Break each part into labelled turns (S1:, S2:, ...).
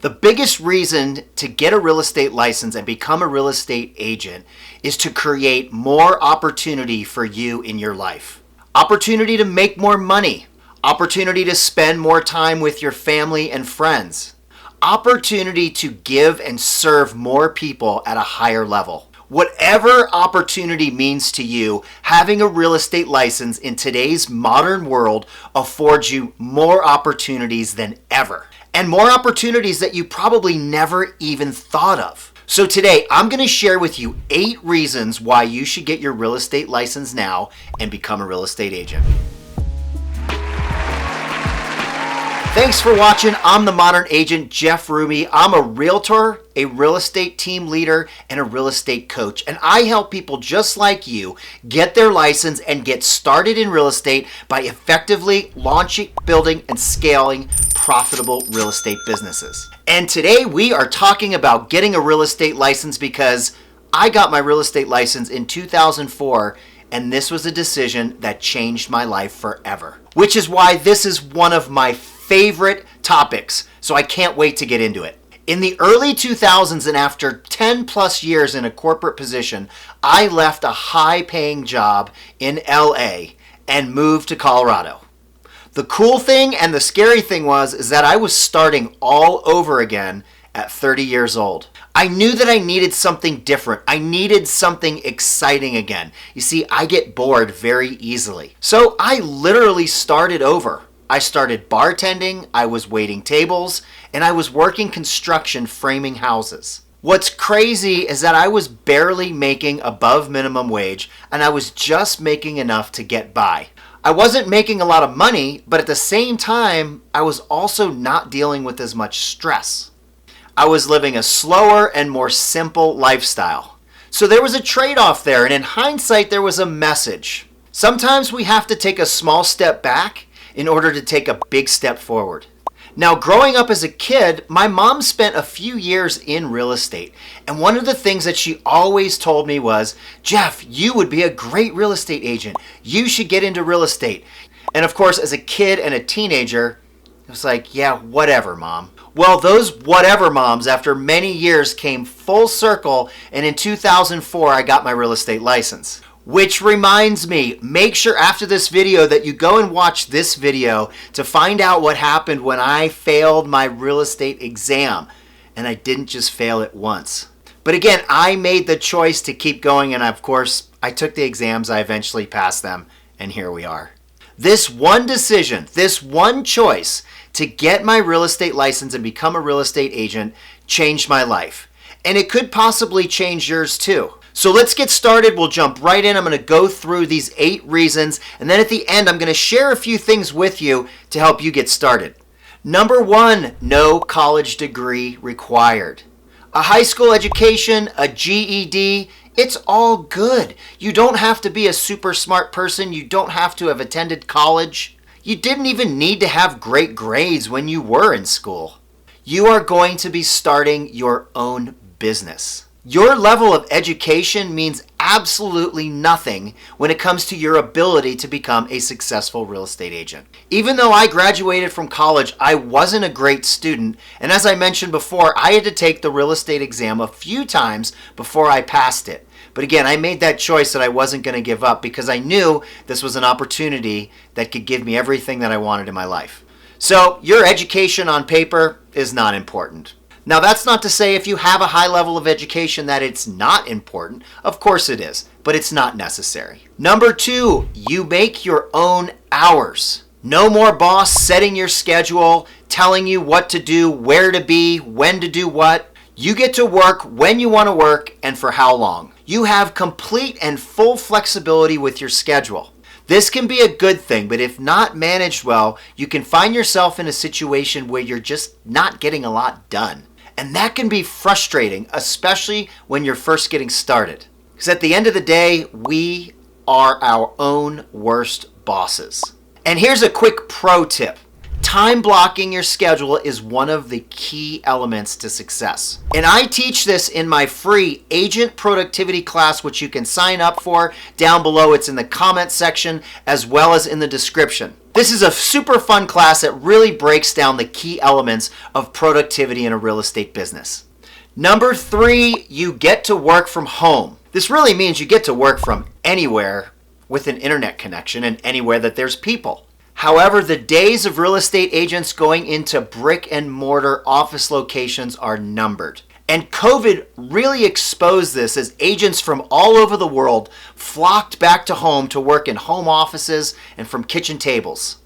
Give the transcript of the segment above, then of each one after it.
S1: The biggest reason to get a real estate license and become a real estate agent is to create more opportunity for you in your life. Opportunity to make more money. Opportunity to spend more time with your family and friends. Opportunity to give and serve more people at a higher level. Whatever opportunity means to you, having a real estate license in today's modern world affords you more opportunities than ever. And more opportunities that you probably never even thought of. So today, I'm going to share with you 8 reasons why you should get your real estate license now and become a real estate agent. Thanks for watching. I'm the Modern Agent, Jeff Ruby. I'm a realtor, a real estate team leader, and a real estate coach. And I help people just like you get their license and get started in real estate by effectively launching, building, and scaling profitable real estate businesses. And today we are talking about getting a real estate license because I got my real estate license in 2004, and this was a decision that changed my life forever. Which is why this is one of my favorite topics, so I can't wait to get into it. In the early 2000s and after 10 plus years in a corporate position, I left a high-paying job in LA and moved to Colorado. The cool thing and the scary thing is that I was starting all over again at 30 years old. I knew that I needed something different. I needed something exciting again. You see, I get bored very easily. So I literally started over. I started bartending, I was waiting tables, and I was working construction framing houses. What's crazy is that I was barely making above minimum wage, and I was just making enough to get by. I wasn't making a lot of money, but at the same time, I was also not dealing with as much stress. I was living a slower and more simple lifestyle. So there was a trade-off there, and in hindsight, there was a message. Sometimes we have to take a small step back in order to take a big step forward. Now, growing up as a kid, my mom spent a few years in real estate. And one of the things that she always told me was, Jeff, you would be a great real estate agent. You should get into real estate. And of course, as a kid and a teenager, it was like, yeah, whatever, Mom. Well, those whatever moms, after many years, came full circle. And in 2004, I got my real estate license. Which reminds me, make sure after this video that you go and watch this video to find out what happened when I failed my real estate exam. And I didn't just fail it once. But again, I made the choice to keep going, and of course, I took the exams, I eventually passed them, and here we are. This one decision, this one choice to get my real estate license and become a real estate agent changed my life. And it could possibly change yours too. So let's get started. We'll jump right in. I'm going to go through these 8 reasons, and then at the end, I'm going to share a few things with you to help you get started. Number 1, no college degree required. A high school education, a GED, it's all good. You don't have to be a super smart person. You don't have to have attended college. You didn't even need to have great grades when you were in school. You are going to be starting your own business. Your level of education means absolutely nothing when it comes to your ability to become a successful real estate agent. Even though I graduated from college, I wasn't a great student, and as I mentioned before, I had to take the real estate exam a few times before I passed it. But again, I made that choice that I wasn't going to give up because I knew this was an opportunity that could give me everything that I wanted in my life. So your education on paper is not important. Now, that's not to say if you have a high level of education that it's not important. Of course it is, but it's not necessary. Number 2, you make your own hours. No more boss setting your schedule, telling you what to do, where to be, when to do what. You get to work when you want to work and for how long. You have complete and full flexibility with your schedule. This can be a good thing, but if not managed well, you can find yourself in a situation where you're just not getting a lot done. And that can be frustrating, especially when you're first getting started. Because at the end of the day, we are our own worst bosses. And here's a quick pro tip. Time blocking your schedule is one of the key elements to success. And I teach this in my free agent productivity class, which you can sign up for down below. It's in the comment section as well as in the description. This is a super fun class that really breaks down the key elements of productivity in a real estate business. Number 3, you get to work from home. This really means you get to work from anywhere with an internet connection and anywhere that there's people. However, the days of real estate agents going into brick and mortar office locations are numbered. And COVID really exposed this as agents from all over the world flocked back to home to work in home offices and from kitchen tables.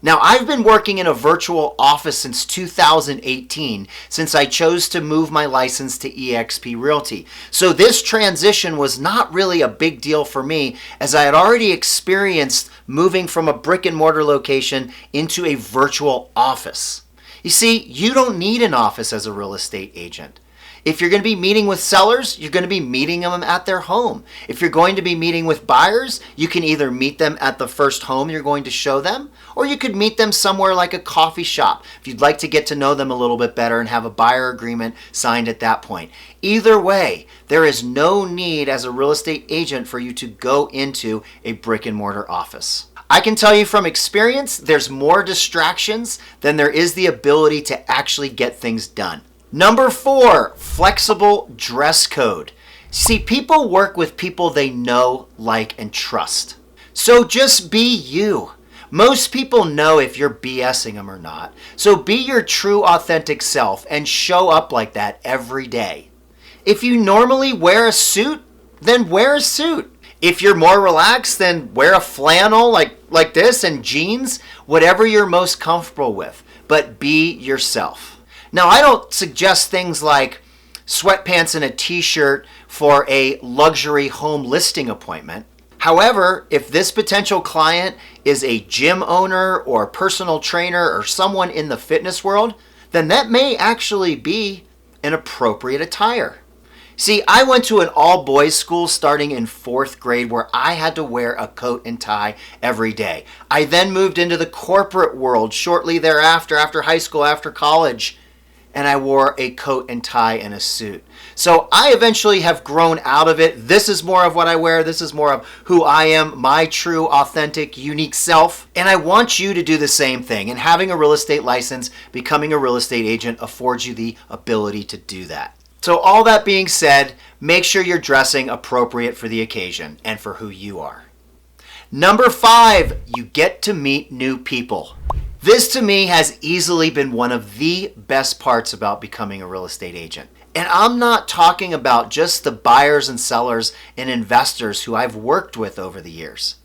S1: Now, I've been working in a virtual office since 2018, since I chose to move my license to eXp Realty. So this transition was not really a big deal for me, as I had already experienced moving from a brick and mortar location into a virtual office. You see, you don't need an office as a real estate agent. If you're going to be meeting with sellers, you're going to be meeting them at their home. If you're going to be meeting with buyers, you can either meet them at the first home you're going to show them, or you could meet them somewhere like a coffee shop if you'd like to get to know them a little bit better and have a buyer agreement signed at that point. Either way, there is no need as a real estate agent for you to go into a brick and mortar office. I can tell you from experience, there's more distractions than there is the ability to actually get things done. Number 4, flexible dress code. See, people work with people they know, like, and trust. So just be you. Most people know if you're BSing them or not. So be your true, authentic self and show up like that every day. If you normally wear a suit, then wear a suit. If you're more relaxed, then wear a flannel like this and jeans, whatever you're most comfortable with. But be yourself. Now, I don't suggest things like sweatpants and a t-shirt for a luxury home listing appointment. However, if this potential client is a gym owner or personal trainer or someone in the fitness world, then that may actually be an appropriate attire. See, I went to an all-boys school starting in 4th grade where I had to wear a coat and tie every day. I then moved into the corporate world shortly thereafter, after high school, after college, and I wore a coat and tie and a suit. So I eventually have grown out of it. This is more of what I wear. This is more of who I am, my true, authentic, unique self. And I want you to do the same thing. And having a real estate license, becoming a real estate agent affords you the ability to do that. So all that being said, make sure you're dressing appropriate for the occasion and for who you are. Number 5, you get to meet new people. This to me has easily been one of the best parts about becoming a real estate agent. And I'm not talking about just the buyers and sellers and investors who I've worked with over the years.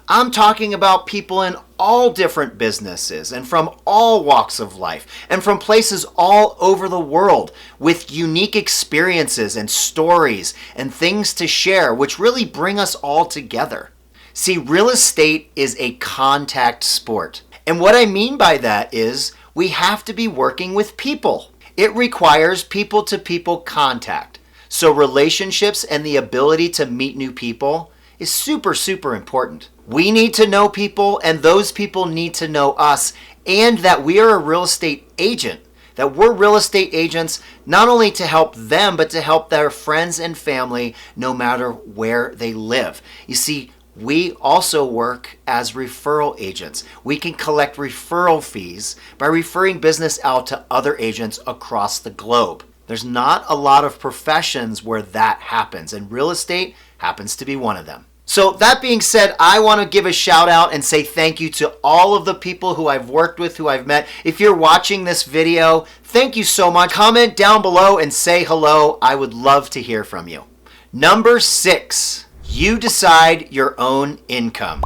S1: I'm talking about people in all different businesses and from all walks of life and from places all over the world with unique experiences and stories and things to share, which really bring us all together. See, real estate is a contact sport. And what I mean by that is we have to be working with people. It requires people-to-people contact. So relationships and the ability to meet new people is super, super important. We need to know people, and those people need to know us, and that we are a real estate agent. That we're real estate agents not only to help them, but to help their friends and family no matter where they live. You see, we also work as referral agents. We can collect referral fees by referring business out to other agents across the globe. There's not a lot of professions where that happens, and real estate happens to be one of them. So that being said, I want to give a shout out and say thank you to all of the people who I've worked with, who I've met. If you're watching this video, thank you so much. Comment down below and say hello. I would love to hear from you. Number 6, you decide your own income.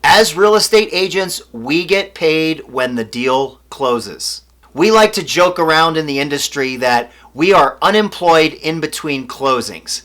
S1: As real estate agents, we get paid when the deal closes. We like to joke around in the industry that we are unemployed in between closings.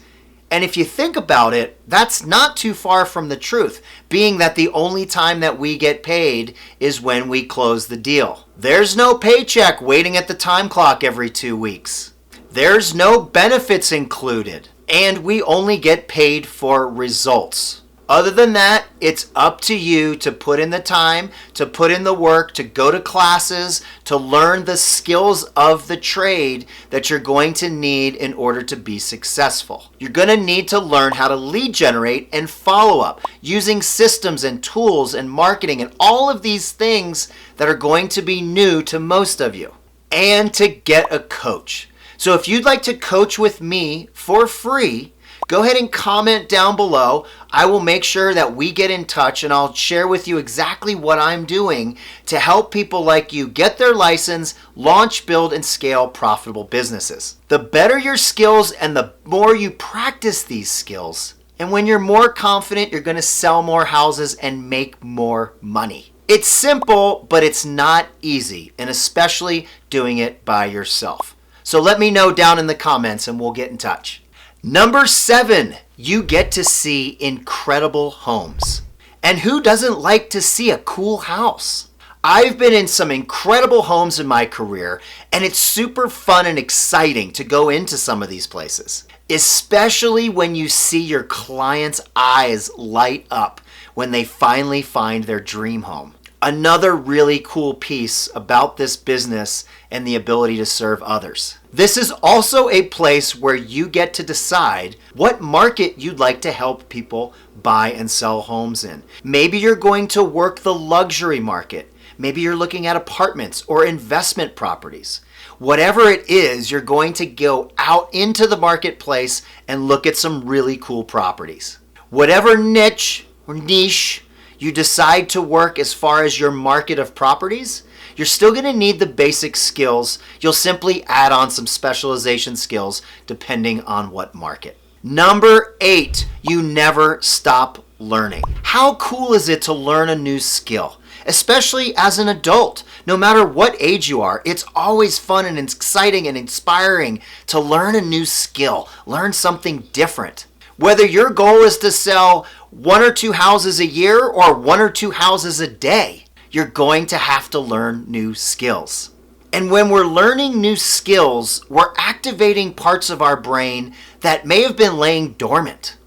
S1: And if you think about it, that's not too far from the truth, being that the only time that we get paid is when we close the deal. There's no paycheck waiting at the time clock every 2 weeks. There's no benefits included. And we only get paid for results. Other than that, it's up to you to put in the time, to put in the work, to go to classes, to learn the skills of the trade that you're going to need in order to be successful. You're going to need to learn how to lead generate and follow up using systems and tools and marketing and all of these things that are going to be new to most of you. And to get a coach. So if you'd like to coach with me for free, go ahead and comment down below. I will make sure that we get in touch and I'll share with you exactly what I'm doing to help people like you get their license, launch, build, and scale profitable businesses. The better your skills and the more you practice these skills, and when you're more confident, you're going to sell more houses and make more money. It's simple, but it's not easy, and especially doing it by yourself. So let me know down in the comments and we'll get in touch. Number 7, you get to see incredible homes. And who doesn't like to see a cool house? I've been in some incredible homes in my career, and it's super fun and exciting to go into some of these places, especially when you see your clients' eyes light up when they finally find their dream home. Another really cool piece about this business and the ability to serve others. This is also a place where you get to decide what market you'd like to help people buy and sell homes in. Maybe you're going to work the luxury market. Maybe you're looking at apartments or investment properties. Whatever it is, you're going to go out into the marketplace and look at some really cool properties. Whatever niche or niche you decide to work as far as your market of properties, you're still going to need the basic skills. You'll simply add on some specialization skills depending on what market. Number 8, you never stop learning. How cool is it to learn a new skill? Especially as an adult, no matter what age you are, it's always fun and exciting and inspiring to learn a new skill, learn something different. Whether your goal is to sell 1 or 2 houses a year or 1 or 2 houses a day, you're going to have to learn new skills. And when we're learning new skills, we're activating parts of our brain that may have been laying dormant.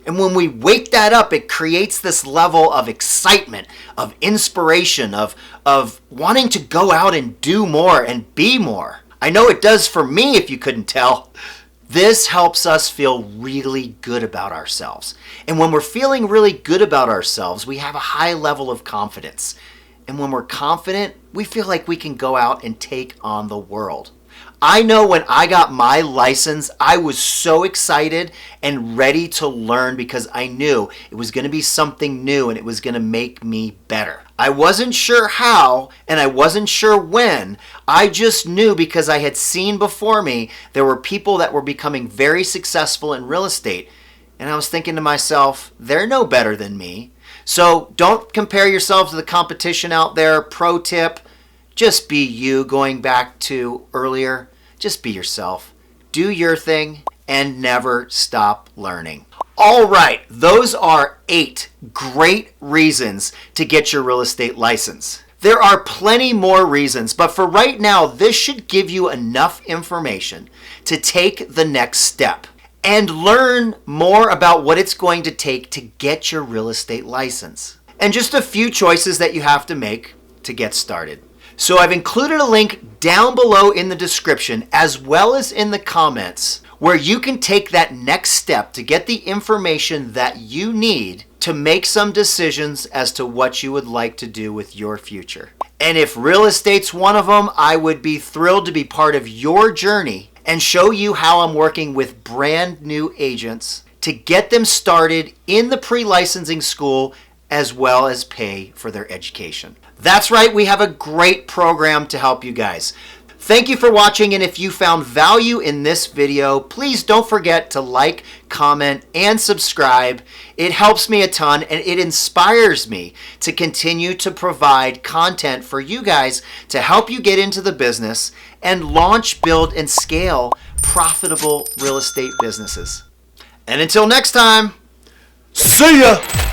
S1: And when we wake that up, it creates this level of excitement, of inspiration, of wanting to go out and do more and be more. I know it does for me, if you couldn't tell. This helps us feel really good about ourselves. And when we're feeling really good about ourselves, we have a high level of confidence. And when we're confident, we feel like we can go out and take on the world. I know when I got my license, I was so excited and ready to learn because I knew it was going to be something new and it was going to make me better. I wasn't sure how and I wasn't sure when. I just knew because I had seen before me there were people that were becoming very successful in real estate. And I was thinking to myself, they're no better than me. So don't compare yourself to the competition out there. Pro tip, just be you. Going back to earlier, just be yourself. Do your thing and never stop learning. All right, those are 8 great reasons to get your real estate license. There are plenty more reasons, but for right now, this should give you enough information to take the next step and learn more about what it's going to take to get your real estate license. And just a few choices that you have to make to get started. So I've included a link down below in the description as well as in the comments where you can take that next step to get the information that you need to make some decisions as to what you would like to do with your future. And if real estate's one of them, I would be thrilled to be part of your journey and show you how I'm working with brand new agents to get them started in the pre-licensing school as well as pay for their education. That's right, we have a great program to help you guys. Thank you for watching, and if you found value in this video, please don't forget to like, comment, and subscribe. It helps me a ton, and it inspires me to continue to provide content for you guys to help you get into the business and launch, build, and scale profitable real estate businesses. And until next time, see ya!